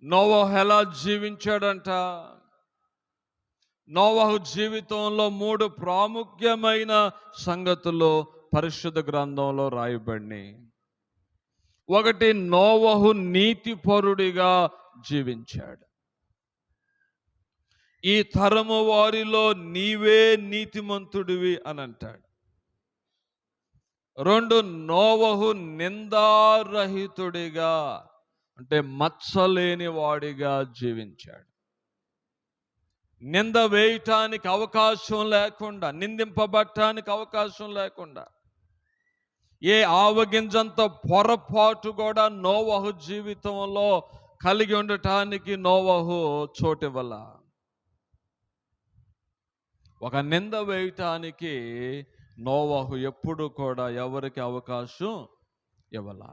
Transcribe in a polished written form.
నోవహు ఎలా జీవించాడంట? నోవహు జీవితంలో 3 ప్రాముఖ్యమైన సంగతులు పరిశుద్ధ గ్రంథంలో రాయబడినాయి. ఒకటి, నోవహు నీతిపరుడిగా జీవించాడు. ఈ తరము వారిలో నీవే నీతిమంతుడివి అని అంటాడు. 2, నోవహు నిందారహితుడిగా అంటే మచ్చలేని వాడిగా జీవించాడు. నింద వేయటానికి అవకాశం లేకుండా, నిందింపబడటానికి అవకాశం లేకుండా, ఏ ఆవగింజంత పొరపాటు కూడా నోవహు జీవితంలో కలిగి ఉండటానికి నోవహు చోటివ్వల. ఒక నింద వేయటానికి నోవహు ఎప్పుడు కూడా ఎవరికి అవకాశం ఇవ్వల.